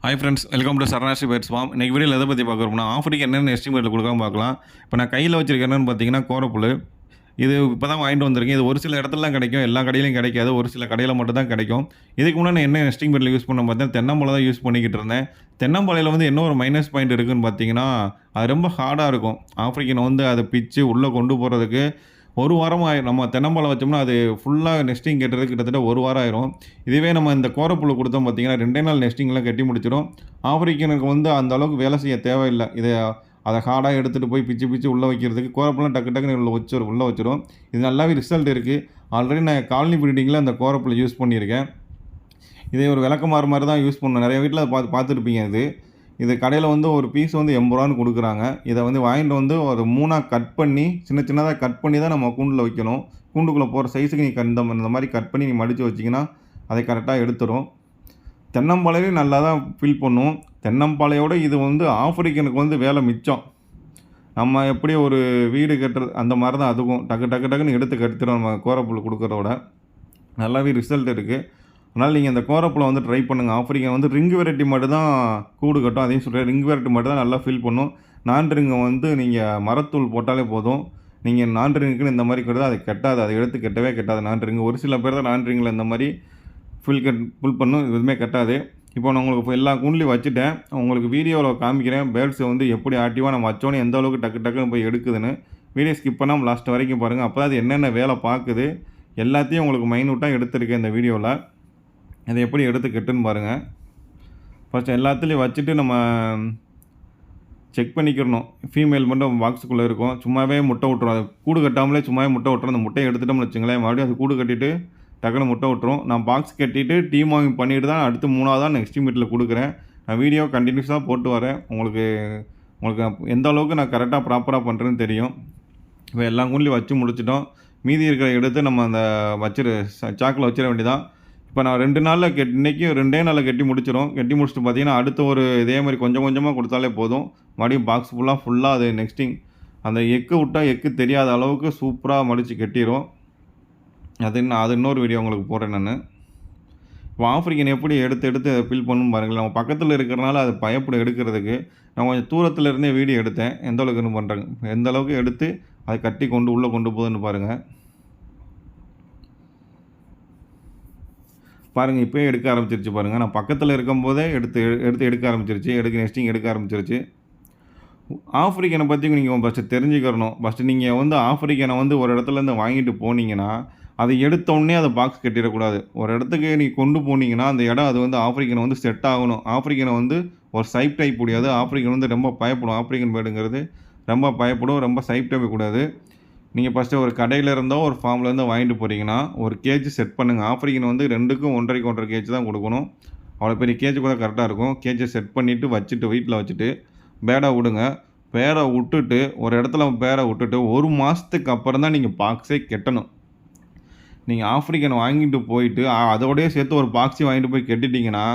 Hi friends, welcome to Saranasri birds farm. இன்றைக்கி வீடியோவில் எதை பற்றி பார்க்குறோம்னா, ஆஃப்ரிக்கா என்னென்ன எஸ்டிமேட்டில் கொடுக்காம பார்க்கலாம். இப்போ நான் கையில் வச்சிருக்க என்னென்னு பார்த்தீங்கன்னா கோரப்புல். இது இப்போ தான் வாங்கிட்டு வந்திருக்கேன். இது ஒரு சில இடத்துலலாம் கிடைக்கும், எல்லா கடையிலையும் கிடைக்காது. ஒரு சில கடையில் மட்டும் தான் கிடைக்கும். இதுக்கு முன்னாடி நான் என்ன எஸ்டிமேட்டில் யூஸ் பண்ண பார்த்தீங்கன்னா தென்னம்பழம் தான் யூஸ் பண்ணிக்கிட்டு இருந்தேன். தென்னம்பழையில் வந்து என்ன ஒரு மைனஸ் பாயிண்ட் இருக்குதுன்னு பார்த்தீங்கன்னா, அது ரொம்ப ஹார்டாக இருக்கும். ஆஃப்ரிக்கனை வந்து அதை பிச்சு உள்ளே கொண்டு போகிறதுக்கு ஒரு வாரம் ஆயிரும். நம்ம தென்னம்பழம் வச்சோம்னா அது ஃபுல்லாக நெஸ்டிங் கட்டுறதுக்கு கிட்டத்தட்ட ஒரு வாரம் ஆயிரும். இதுவே நம்ம இந்த கோரப்புல் கொடுத்தோம் பார்த்தீங்கன்னா 2 நாள் நெஸ்டிங்லாம் கட்டி முடிச்சிடும். ஆஃப்ரிக்கனுக்கு வந்து அந்த அளவுக்கு வேலை செய்ய தேவையில்லை. அதை ஹார்டாக எடுத்துகிட்டு போய் பிச்சு பிச்சு உள்ளே வைக்கிறதுக்கு கோரப்புலாம் டக்கு டக்குன்னு உள்ளே வச்சிடும். இது நல்லாவே ரிசல்ட் இருக்குது. ஆல்ரெடி நான் காலனி ப்ரீடிங்கில் அந்த கோரப்புல் யூஸ் பண்ணியிருக்கேன். இதே ஒரு விளக்கமாறு மாதிரி தான் யூஸ் பண்ணணும். நிறைய வீட்டில் பார்த்துருப்பீங்க. இது கடையில் வந்து ஒரு பீஸ் வந்து ரூ. 80 கொடுக்குறாங்க. இதை வந்து வாங்கிட்டு வந்து ஒரு 3ஆக கட் பண்ணி சின்னதாக கட் பண்ணி தான் நம்ம கூண்டில் வைக்கணும். கூண்டுக்குள்ளே போகிற சைஸுக்கு இந்த மாதிரி கட் பண்ணி மடித்து வச்சிங்கன்னா அதை கரெக்டாக எடுத்துடும். தென்னம்பாளையும் நல்லா தான் ஃபில் பண்ணும். தென்னம்பாளையோட இது வந்து ஆஃப்ரிக்கனுக்கு வந்து வேலை மிச்சம். நம்ம எப்படி ஒரு வீடு கட்டுறது அந்த மாதிரி தான் அதுக்கும் டக்குன்னு எடுத்து கட்டுறோம். நம்ம கோரப்புல் கொடுக்குறதோட நல்லாவே ரிசல்ட் இருக்குது. அதனால் நீங்கள் இந்த கோரப்புல வந்து ட்ரை பண்ணுங்கள். ஆஃப்ரிக்கன் வந்து ரிங் வெரைட்டி மட்டும் தான் கூடு கட்டும். அதையும் சொல்கிறேன், ரிங் வெரைட்டி மட்டும் தான் நல்லா ஃபில் பண்ணும். நான் ரிங்கை வந்து நீங்கள் மரத்தூள் போட்டாலே போதும். நீங்கள் நான் ரிங்குன்னு இந்த மாதிரி கட்டுறது அது கெட்டாது. அதை எடுத்து கெட்டவே கெட்டாது. நான் ரிங்கு ஒரு சில பேர் தான் நான் ரிங்கில் இந்த மாதிரி ஃபுல் பண்ணும். எதுவுமே கெட்டாது. இப்போ நான் உங்களுக்கு எல்லா கூண்டுலையும் வச்சுட்டேன். உங்களுக்கு வீடியோவில் காமிக்கிறேன் பேர்ட்ஸை வந்து எப்படி ஆக்டிவாக நம்ம வச்சோன்னே எந்த அளவுக்கு டக்குன்னு போய் எடுக்குதுன்னு. வீடியோ ஸ்கிப் பண்ணாமல் லாஸ்ட் வரைக்கும் பாருங்கள். அப்போ தான் அது என்னென்ன வேலை பார்க்குது எல்லாத்தையும் உங்களுக்கு மைனூட்டாக எடுத்துருக்கேன் இந்த வீடியோவில். அதை எப்படி எடுத்து கெட்டுன்னு பாருங்கள். ஃபஸ்ட்டு எல்லாத்துலேயும் வச்சுட்டு நம்ம செக் பண்ணிக்கிறணும். ஃபீமேல் மட்டும் பாக்ஸுக்குள்ளே இருக்கும். சும்மாவே முட்டை விட்டுரும். அது கூடு கட்டாமலே சும்மாவே முட்டை விட்டுரும். அந்த முட்டையை எடுத்துட்டோம்னு வச்சுங்களேன், மறுபடியும் அது கூடு கட்டிட்டு டக்குன்னு முட்டை விட்டுரும். நான் பாக்ஸ் கட்டிட்டு டீமார்க்கிங் பண்ணிட்டு தான் அடுத்து 3ஆவது தான் நெக்ஸ்ட் மீட்டில் கொடுக்குறேன். நான் வீடியோ கண்டினியூஸாக போட்டு வரேன். உங்களுக்கு எந்த அளவுக்கு நான் கரெக்டாக ப்ராப்பராக பண்ணுறேன்னு தெரியும். இப்போ எல்லா கூண்டுலையும் வச்சு முடிச்சிட்டோம். மீதி இருக்கிற எடுத்து நம்ம அந்த சாக்கில் வச்சிட வேண்டியதான். இப்போ நான் 2 நாளில் இன்றைக்கி 2 நாளில் கட்டி முடிச்சிடும். கட்டி முடிச்சுட்டு பார்த்தீங்கன்னா அடுத்த ஒரு இதே மாதிரி கொஞ்சம் கொஞ்சமாக கொடுத்தாலே போதும். மறுபடியும் பாக்ஸ் ஃபுல்லாக அது நெக்ஸ்டிங் அந்த எக்கு விட்டால் எக்கு தெரியாத அளவுக்கு சூப்பராக மடித்து கட்டிடும். அது இன்னொரு வீடியோ உங்களுக்கு போடுறேன் நான். இப்போ ஆஃப்ரிக்கன் எப்படி எடுத்து ஃபில் பண்ணணும் பாருங்கள். நம்ம பக்கத்தில் இருக்கிறனால அது பயப்படும் எடுக்கிறதுக்கு. நான் கொஞ்சம் தூரத்தில் இருந்தே வீடியோ எடுத்தேன். எந்த அளவுக்குன்னு பண்ணுறேங்க, எந்த அளவுக்கு எடுத்து அதை கட்டி உள்ளே கொண்டு போகுதுன்னு பாருங்கள். பாருங்கள், இப்போயே எடுக்க ஆரம்பிச்சிருச்சு பாருங்கள். நான் பக்கத்தில் இருக்கும்போதே எடுக்க ஆரம்பிச்சிருச்சு. நெஸ்டிங் எடுக்க ஆரம்பிச்சிருச்சு. ஆஃப்ரிக்கனை பற்றி நீங்கள் ஃபஸ்ட்டு தெரிஞ்சுக்கிறணும். ஃபஸ்ட்டு நீங்கள் வந்து ஆஃப்ரிக்கனை வந்து ஒரு இடத்துலேருந்து வாங்கிட்டு போனீங்கன்னா அதை எடுத்தோடனே அதை பாக்ஸ் கட்டிடக்கூடாது. ஒரு இடத்துக்கு நீங்கள் கொண்டு போனீங்கன்னா அந்த இடம் அது வந்து ஆஃப்ரிக்கனை வந்து செட் ஆகணும். ஆஃப்ரிக்கனை வந்து ஒரு சைப் டைப் கூடாது. ஆஃப்ரிக்கன் வந்து ரொம்ப பயப்படும். ஆஃப்ரிக்கன் பேர்டுங்கிறது ரொம்ப பயப்படும். ரொம்ப சைப் டைப் கூடாது. நீங்கள் ஃபஸ்ட்டு ஒரு கடையில் இருந்தோ ஒரு ஃபார்ம்லேருந்தோ வாங்கிட்டு போகிறீங்கன்னா ஒரு கேஜ் செட் பண்ணுங்கள். ஆஃப்ரிக்கன் வந்து 2க்கும் 1.5 கேஜ் தான் கொடுக்கணும். அவ்வளோ பெரிய கேஜ் கூட கரெக்டாக இருக்கும். கேஜை செட் பண்ணிவிட்டு வீட்டில் வச்சுட்டு பேடை விடுங்க. பேரை விட்டுட்டு ஒரு இடத்துல பேரை விட்டுட்டு 1 மாதத்துக்கு அப்புறம் தான் நீங்கள் பாக்ஸே கட்டணும். நீங்கள் ஆஃப்ரிக்கன் வாங்கிட்டு போயிட்டு அதோடய சேர்த்து ஒரு பாக்ஸையும் வாங்கிட்டு போய் கட்டிட்டிங்கன்னா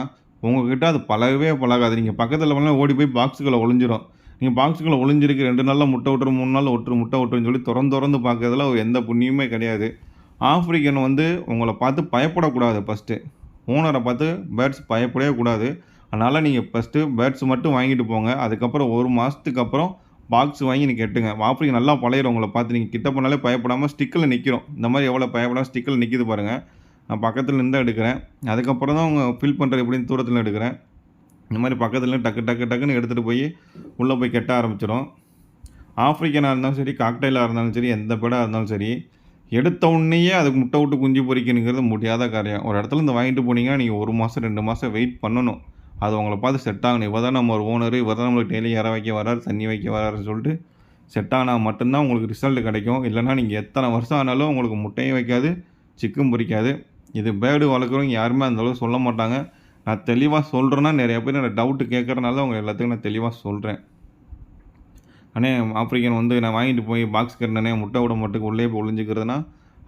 உங்கள்கிட்ட அது பழகாது. நீங்கள் பக்கத்தில் போனால் ஓடி போய் பாக்ஸுக்குள்ளே ஒளிஞ்சிடும். நீங்கள் பாக்ஸுக்குள்ளே ஒளிஞ்சிருக்கு 2 நாளில் முட்டை விட்டுரும், 3 நாளில் முட்டை விட்டுருன்னு சொல்லி திறந்து பார்க்கறதுல எந்த புண்ணியமே கிடையாது. ஆஃப்ரிக்கன் வந்து உங்களை பார்த்து பயப்படக்கூடாது. ஃபஸ்ட்டு ஓனரை பார்த்து பேர்ட்ஸ் பயப்படவே கூடாது. அதனால் நீங்கள் ஃபஸ்ட்டு பேர்ட்ஸ் மட்டும் வாங்கிட்டு போங்க. அதுக்கப்புறம் 1 மாதத்துக்கு அப்புறம் பாக்ஸ் வாங்கி நீங்கள் கட்டுங்க. ஆஃப்ரிக்கன் நல்லா பழையிடும். உங்களை பார்த்து நீங்கள் கிட்ட போனாலே பயப்படாமல் ஸ்டிக்கில் நிற்கிறோம். இந்த மாதிரி எவ்வளோ பயப்படாமல் ஸ்டிக்கில் நிற்கிது பாருங்கள். நான் பக்கத்தில் நின்று எடுக்கிறேன். அதுக்கப்புறம் தான் அவங்க ஃபில் பண்ணுறது எப்படின்னு தூரத்தில் எடுக்கிறேன். இந்த மாதிரி பக்கத்தில் டக்குன்னு எடுத்துகிட்டு போய் உள்ளே போய் கட்ட ஆரம்பிச்சிடும். ஆஃப்ரிக்கனாக இருந்தாலும் சரி, காக்டைலாக இருந்தாலும் சரி, எந்த பேடாக இருந்தாலும் சரி, எடுத்த உடனேயே அதுக்கு முட்டை விட்டு குஞ்சு பொறிக்கணுங்கிறது முடியாத காரியம். ஒரு இடத்துல இருந்து வாங்கிட்டு போனீங்கன்னா நீங்கள் 1 மாதம் 2 மாதம் வெயிட் பண்ணணும். அது உங்களை பார்த்து செட் ஆகணும். இவர் தான் நம்ம ஒரு ஓனரு, இவர் தான் நம்மளுக்கு டெய்லி இற வைக்க வராரு, தண்ணி வைக்க வராருன்னு சொல்லிட்டு செட் ஆனால் மட்டும்தான் உங்களுக்கு ரிசல்ட் கிடைக்கும். இல்லைனா நீங்கள் எத்தனை வருஷம் ஆனாலும் உங்களுக்கு முட்டையும் வைக்காது, சிக்கும் பொரிக்காது. இது பேர்டு வளர்க்குறவங்க யாருமே அந்தளவுக்கு சொல்ல மாட்டாங்க. நான் தெளிவாக சொல்கிறேன்னா நிறைய பேர் என்னோட டவுட்டு கேட்குறனால அவங்க எல்லாத்துக்கும் நான் தெளிவாக சொல்கிறேன். அண்ணே ஆஃப்ரிக்கன் வந்து நான் வாங்கிட்டு போய் பாக்ஸ் கட்டினே முட்டை விட மட்டுக்கு உள்ளே போய் ஒளிஞ்சிக்கிறதுனா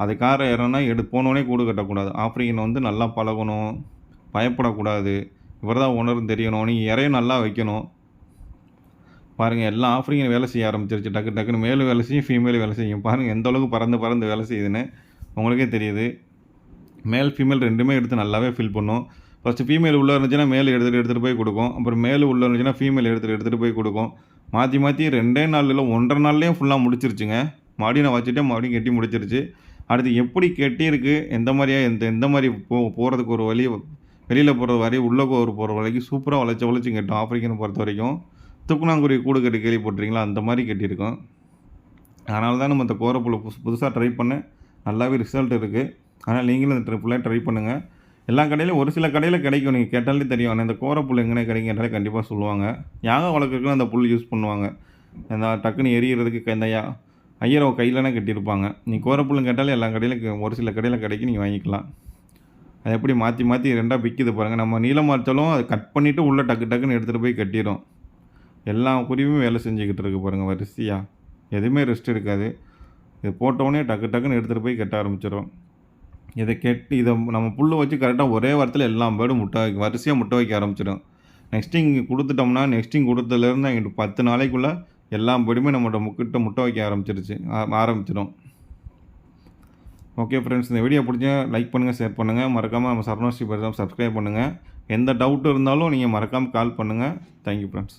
அது காரை ஏறனா போனோடனே கூடு கட்டக்கூடாது. ஆஃப்ரிக்கன் வந்து நல்லா பழகணும், பயப்படக்கூடாது. இவர் தான் உணர்ந்து தெரியணும். நீங்கள் இறையும் நல்லா வைக்கணும். பாருங்கள், எல்லாம் ஆஃப்ரிக்கன் வேலை செய்ய ஆரம்பிச்சிருச்சு. டக்குன்னு மேலும் வேலை செய்யும், ஃபீமேலும் வேலை செய்யும். பாருங்கள் எந்த அளவுக்கு பறந்து வேலை செய்யுதுன்னு உங்களுக்கே தெரியுது. மேல் ஃபீமேல் 2மே எடுத்து நல்லாவே ஃபில் பண்ணும். ஃபஸ்ட்டு ஃபீமேல் உள்ளே இருந்துச்சுன்னா மேல் எடுத்துகிட்டு போய் கொடுக்கும். அப்புறம் மேல் உள்ளே இருந்துச்சுன்னா ஃபீமேல் எடுத்துகிட்டு போய் கொடுக்கும். மாற்றி மாற்றி 2 நாள் இல்லை 1½ நாள்லேயே ஃபுல்லாக முடிச்சிருச்சுங்க. மறுபடியும் நான் வச்சுட்டேன், மறுபடியும் கட்டி முடிச்சிருச்சு. அடுத்து எப்படி கட்டியிருக்கு, எந்த மாதிரியா எந்த மாதிரி போகிறதுக்கு ஒரு வழி, வெளியில் போகிறது வரை, உள்ளே போகிற வரைக்கும் சூப்பராக வளைச்சு கட்டும். ஆஃப்ரிக்கனை பொறுத்த வரைக்கும் தூக்கணாங்குருவி கூடு கட்டி கேள்விப்பட்டிருக்கீங்களா, அந்த மாதிரி கட்டியிருக்கோம். அதனால தான் நம்ம இந்த கோரப்புழு புதுசாக ட்ரை பண்ணேன். நல்லாவே ரிசல்ட் இருக்குது. அதனால் நீங்களும் இந்த ஃபுல்லாக ட்ரை பண்ணுங்கள். எல்லா கடையிலும் ஒரு சில கடையில் கிடைக்கும், நீங்கள் கேட்டாலே தெரியும். ஆனால் இந்த கோரப்புல் எங்கே கிடைக்கும் கேட்டாலே கண்டிப்பாக சொல்லுவாங்க. யாகம் வளர்க்குறதுக்கு அந்த புல் யூஸ் பண்ணுவாங்க. அந்த டக்குன்னு எரியறதுக்கு இந்த ஐயரை கையிலனா கட்டியிருப்பாங்க. நீங்கள் கோரப்புல்னு கேட்டாலே எல்லா கடையிலும் ஒரு சில கடையில் கிடைக்கும், நீங்கள் வாங்கிக்கலாம். அது எப்படி மாற்றி மாற்றி 2ஆக பிக்குது பாருங்கள். நம்ம நீளமாக வச்சாலும் அதை கட் பண்ணிவிட்டு உள்ளே டக்குன்னு எடுத்துகிட்டு போய் கட்டிடும். எல்லா குருவியும் வேலை செஞ்சுக்கிட்டு இருக்குது பாருங்கள் வரிசையாக. எதுவுமே ரெஸ்ட் இருக்காது. இது போட்டோடனே டக்குன்னு எடுத்துகிட்டு போய் கட்ட ஆரம்பிச்சிடும். இதை நம்ம புல் வச்சு கரெக்டாக ஒரே வாரத்தில் எல்லா பேர்டும் வரிசையாக முட்டை வைக்க ஆரம்பிச்சிடும். நெக்ஸ்டிங் கொடுத்துட்டோம்னா, நெக்ஸ்டிங் கொடுத்ததுலேருந்து எங்கிட்ட 10 நாளைக்குள்ளே எல்லா பேர்டுமே நம்மகிட்ட முட்டை வைக்க ஆரம்பிச்சிடும். ஓகே ஃப்ரெண்ட்ஸ், இந்த வீடியோ பிடிச்சா லைக் பண்ணுங்கள், ஷேர் பண்ணுங்கள். மறக்காமல் நம்ம சரவணா ஸ்ரீ பேர்ட்ஸ் சப்ஸ்கிரைப் பண்ணுங்கள். எந்த டவுட் இருந்தாலும் நீங்கள் மறக்காமல் கால் பண்ணுங்கள். Thank you friends.